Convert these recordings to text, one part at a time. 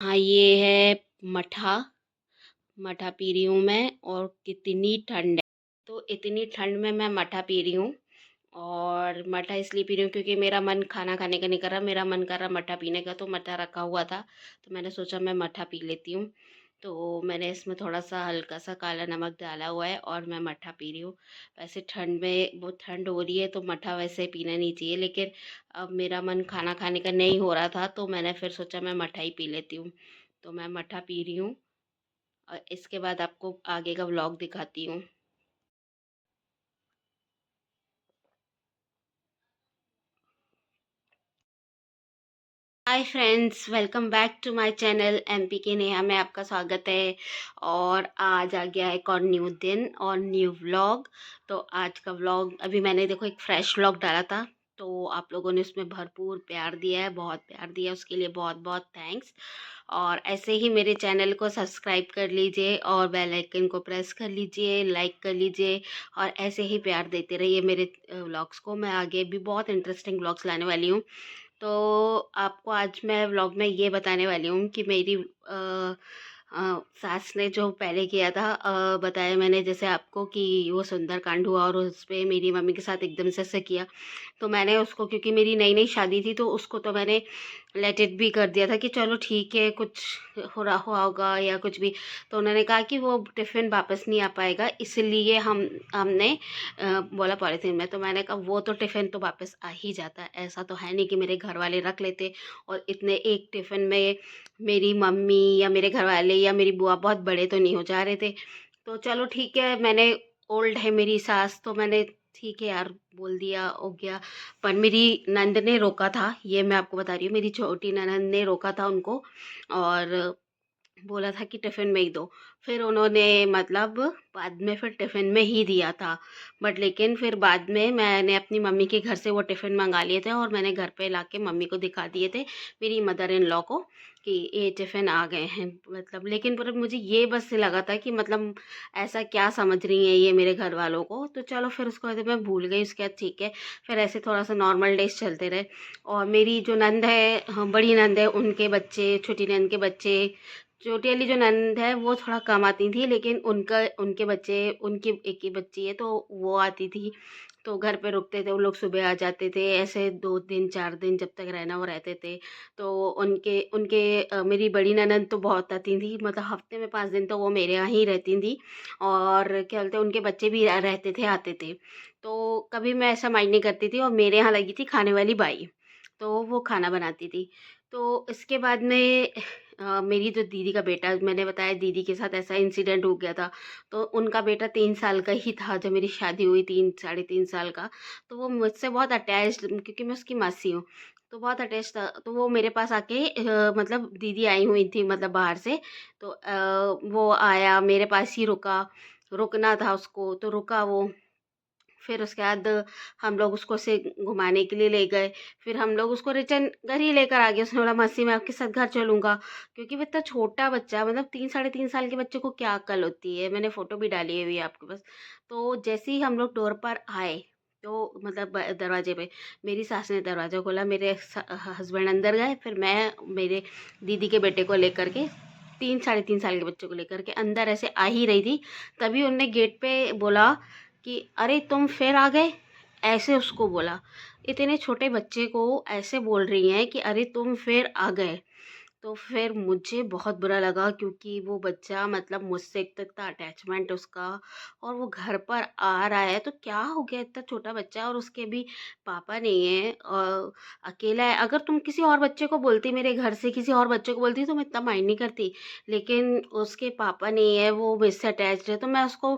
हाँ, ये है मठा। मठा पी रही हूँ मैं, और कितनी ठंड है। तो इतनी ठंड में मैं मठा पी रही हूँ। और मठा इसलिए पी रही हूँ क्योंकि मेरा मन खाना खाने का नहीं कर रहा, मेरा मन कर रहा मठा पीने का। तो मठा रखा हुआ था, तो मैंने सोचा मैं मठा पी लेती हूँ। तो मैंने इसमें थोड़ा सा हल्का सा काला नमक डाला हुआ है और मैं मठा पी रही हूँ। वैसे ठंड में बहुत ठंड हो रही है तो मठा वैसे पीना नहीं चाहिए, लेकिन अब मेरा मन खाना खाने का नहीं हो रहा था तो मैंने फिर सोचा मैं मठा ही पी लेती हूँ। तो मैं मठा पी रही हूँ, और इसके बाद आपको आगे का व्लॉग दिखाती हूँ। Hi friends, welcome back to my channel MP के नेहा में आपका स्वागत है। और आज आ गया एक और न्यू दिन और न्यू व्लॉग। तो आज का व्लॉग अभी मैंने देखो एक फ्रेश व्लॉग डाला था, तो आप लोगों ने उसमें भरपूर प्यार दिया है, बहुत प्यार दिया है, उसके लिए बहुत बहुत थैंक्स। और ऐसे ही मेरे चैनल को सब्सक्राइब कर लीजिए और बेल आइकन को प्रेस कर लीजिए, लाइक कर लीजिए, और ऐसे ही प्यार देते रहिए मेरे व्लॉग्स को। मैं आगे भी बहुत इंटरेस्टिंग व्लॉग्स लाने वाली हूँ। तो आपको आज मैं व्लॉग में ये बताने वाली हूँ कि मेरी सास ने जो पहले किया था, बताया मैंने जैसे आपको कि वो सुंदरकांड हुआ और उस पे मेरी मम्मी के साथ एकदम से ऐसे किया। तो मैंने उसको, क्योंकि मेरी नई नई शादी थी, तो उसको तो मैंने लेट इट भी कर दिया था कि चलो ठीक है, कुछ हो रहा हुआ होगा या कुछ भी। तो उन्होंने कहा कि वो टिफ़िन वापस नहीं आ पाएगा, इसलिए हमने बोला पॉलीथीन में। तो मैंने कहा वो तो टिफ़िन तो वापस आ ही जाता है, ऐसा तो है नहीं कि मेरे घर वाले रख लेते। और इतने एक टिफ़िन में मेरी मम्मी या मेरे घर वाले या मेरी बुआ बहुत बड़े तो नहीं हो जा रहे थे। तो चलो ठीक है, मैंने ओल्ड है मेरी सास, तो मैंने ठीक है यार बोल दिया, हो गया। पर मेरी नंद ने रोका था, ये मैं आपको बता रही हूँ, मेरी छोटी ननद ने रोका था उनको, और बोला था कि टिफ़िन में ही दो। फिर उन्होंने मतलब बाद में फिर टिफ़िन में ही दिया था। बट लेकिन फिर बाद में मैंने अपनी मम्मी के घर से वो टिफ़िन मंगा लिए थे और मैंने घर पे लाके मम्मी को दिखा दिए थे, मेरी मदर इन लॉ को, कि ये टिफ़िन आ गए हैं। मतलब लेकिन पर मुझे ये बस लगा था कि मतलब ऐसा क्या समझ रही हैं ये मेरे घर वालों को। तो चलो फिर उसके बाद मैं भूल गई, उसके बाद ठीक है। फिर ऐसे थोड़ा सा नॉर्मल डेज चलते रहे। और मेरी जो नंद है, हाँ, बड़ी नंद है, उनके बच्चे, छोटी नंद के बच्चे, छोटी वाली जो नंद है वो थोड़ा कम आती थी, लेकिन उनका उनके बच्चे, उनकी एक ही बच्ची है तो वो आती थी। तो घर पे रुकते थे वो लोग, सुबह आ जाते थे, ऐसे 2 दिन 4 दिन जब तक रहना वो रहते थे। तो उनके उनके मेरी बड़ी ननद तो बहुत आती थी, मतलब हफ्ते में 5 दिन तो वो मेरे यहाँ ही रहती थी। और क्या बोलते हैं, उनके बच्चे भी रहते थे, आते थे। तो कभी मैं ऐसा माइंड नहीं करती थी, और मेरे यहाँ लगी थी खाने वाली बाई, तो वो खाना बनाती थी। तो इसके बाद में मेरी जो दीदी का बेटा, मैंने बताया दीदी के साथ ऐसा इंसिडेंट हो गया था। तो उनका बेटा 3 साल का ही था जब मेरी शादी हुई, 3 साढ़े 3 साल का। तो वो मुझसे बहुत अटैच्ड, क्योंकि मैं उसकी मासी हूँ, तो बहुत अटैच था। तो वो मेरे पास आके मतलब दीदी आई हुई थी मतलब बाहर से, तो वो आया मेरे पास ही रुका, रुकना था उसको तो रुका वो। फिर उसके बाद हम लोग उसको से घुमाने के लिए ले गए। फिर हम लोग उसको रिटर्न घर ही लेकर आ गए। उसने बोला मौसी मैं आपके साथ घर चलूँगा, क्योंकि वो इतना छोटा बच्चा, मतलब 3 साढ़े 3 साल के बच्चे को क्या अक्ल होती है। मैंने फ़ोटो भी डाली हुई है आपके पास। तो जैसे ही हम लोग डोर पर आए, तो मतलब दरवाजे पे मेरी सास ने दरवाज़ा खोला, मेरे हस्बैंड अंदर गए, फिर मैं मेरे दीदी के बेटे को लेकर के, 3 साढ़े 3 साल के बच्चे को लेकर के अंदर ऐसे आ ही रही थी, तभी उनने गेट पे बोला कि अरे तुम फिर आ गए, ऐसे उसको बोला। इतने छोटे बच्चे को ऐसे बोल रही हैं कि अरे तुम फिर आ गए। तो फिर मुझे बहुत बुरा लगा, क्योंकि वो बच्चा मतलब मुझसे एक तो इतना अटैचमेंट उसका, और वो घर पर आ रहा है तो क्या हो गया, इतना छोटा बच्चा और उसके भी पापा नहीं है, और अकेला है। अगर तुम किसी और बच्चे को बोलती, मेरे घर से किसी और बच्चे को बोलती, तो मैं इतना माइंड नहीं करती। लेकिन उसके पापा नहीं है, वो मुझसे अटैच्ड है, तो मैं उसको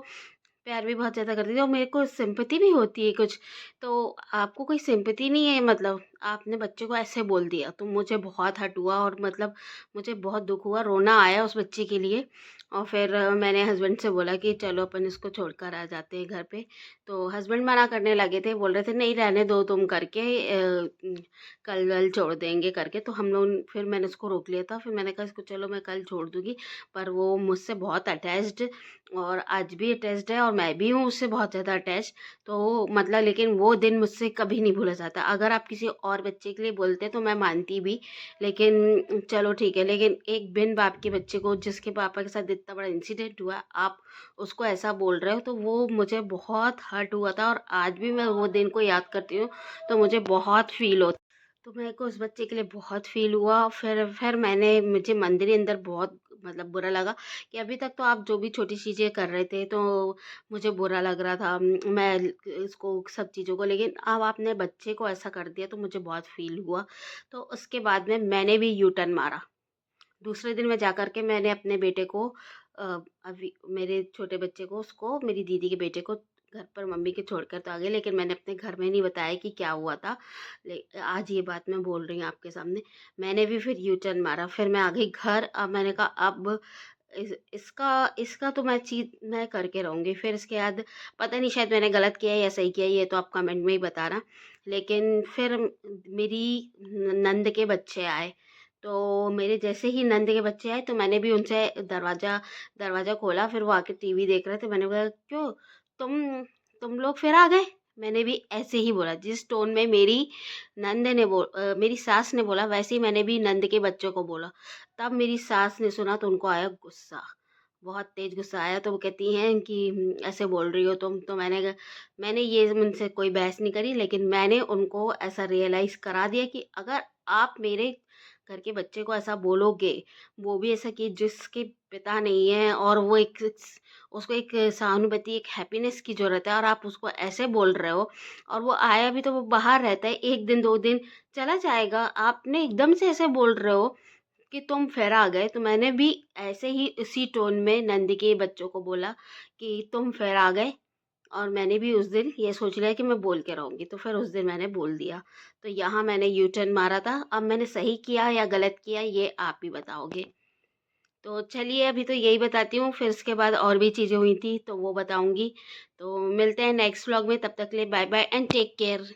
प्यार भी बहुत ज़्यादा करती थी और मेरे को सिंपैथी भी होती है कुछ। तो आपको कोई सिंपैथी नहीं है, मतलब आपने बच्चे को ऐसे बोल दिया, तो मुझे बहुत हर्ट हुआ, और मतलब मुझे बहुत दुख हुआ, रोना आया उस बच्चे के लिए। और फिर मैंने हस्बैंड से बोला कि चलो अपन इसको छोड़कर आ जाते हैं घर पे। तो हस्बैंड मना करने लगे थे, बोल रहे थे नहीं रहने दो तुम करके, कल वल छोड़ देंगे करके। तो हम लोग, फिर मैंने उसको रोक लिया था, फिर मैंने कहा इसको चलो मैं कल छोड़ दूँगी। पर वो मुझसे बहुत अटैच्ड, और आज भी अटैच्ड है, और मैं भी हूँ उससे बहुत ज़्यादा अटैच। तो मतलब लेकिन वो दिन मुझसे कभी नहीं भूला जाता। अगर आप किसी और बच्चे के लिए बोलते तो मैं मानती भी, लेकिन चलो ठीक है। लेकिन एक बिन बाप के बच्चे को, जिसके पापा के साथ इतना बड़ा इंसिडेंट हुआ, आप उसको ऐसा बोल रहे हो, तो वो मुझे बहुत हर्ट हुआ था। और आज भी मैं वो दिन को याद करती हूँ तो मुझे बहुत फील होता। तो मेरे को उस बच्चे के लिए बहुत फ़ील हुआ। फिर मुझे मंदिर के अंदर बहुत मतलब बुरा लगा कि अभी तक तो आप जो भी छोटी चीज़ें कर रहे थे तो मुझे बुरा लग रहा था, मैं इसको सब चीज़ों को, लेकिन अब आपने बच्चे को ऐसा कर दिया तो मुझे बहुत फ़ील हुआ। तो उसके बाद में मैंने भी यू टर्न मारा। दूसरे दिन मैं जा कर के मैंने अपने बेटे को अभी मेरे छोटे बच्चे को, उसको, मेरी दीदी के बेटे को घर पर मम्मी के छोड़कर तो आ गई, लेकिन मैंने अपने घर में नहीं बताया कि क्या हुआ था। आज ये बात मैं बोल रही हूँ आपके सामने। मैंने भी फिर यू टर्न मारा, फिर मैं आ गई घर। अब मैंने कहा अब इसका इसका तो मैं चीज मैं करके रहूँगी। फिर इसके बाद पता नहीं, शायद मैंने गलत किया या सही किया, ये तो आप कमेंट में ही बताना। लेकिन फिर मेरी नंद के बच्चे आए, तो मेरे जैसे ही नंद के बच्चे आए तो मैंने भी उनसे दरवाज़ा दरवाज़ा खोला। फिर वो आके टीवी देख रहे थे। मैंने बोला, क्यों तुम तुम लोग फिर आ गए? मैंने भी ऐसे ही बोला, जिस टोन में मेरी सास ने बोला, वैसे ही मैंने भी नंद के बच्चों को बोला। तब मेरी सास ने सुना तो उनको आया गुस्सा, बहुत तेज गुस्सा आया। तो वो कहती हैं कि ऐसे बोल रही हो तुम। तो मैंने ये उनसे कोई बहस नहीं करी, लेकिन मैंने उनको ऐसा रियलाइज़ करा दिया कि अगर आप मेरे घर के बच्चे को ऐसा बोलोगे, वो भी ऐसा कि जिसके पिता नहीं है, और वो उसको एक सहानुभूति, एक हैप्पीनेस की ज़रूरत है, और आप उसको ऐसे बोल रहे हो। और वो आया भी तो वो बाहर रहता है, 1 दिन 2 दिन चला जाएगा, आपने एकदम से ऐसे बोल रहे हो कि तुम फिर आ गए। तो मैंने भी ऐसे ही उसी टोन में नंद के बच्चों को बोला कि तुम फिर आ गए। और मैंने भी उस दिन ये सोच लिया कि मैं बोल के रहूँगी, तो फिर उस दिन मैंने बोल दिया। तो यहाँ मैंने यू टर्न मारा था। अब मैंने सही किया या गलत किया, ये आप ही बताओगे। तो चलिए, अभी तो यही बताती हूँ, फिर इसके बाद और भी चीज़ें हुई थी तो वो बताऊँगी। तो मिलते हैं नेक्स्ट व्लॉग में, तब तक के लिए bye bye and take care.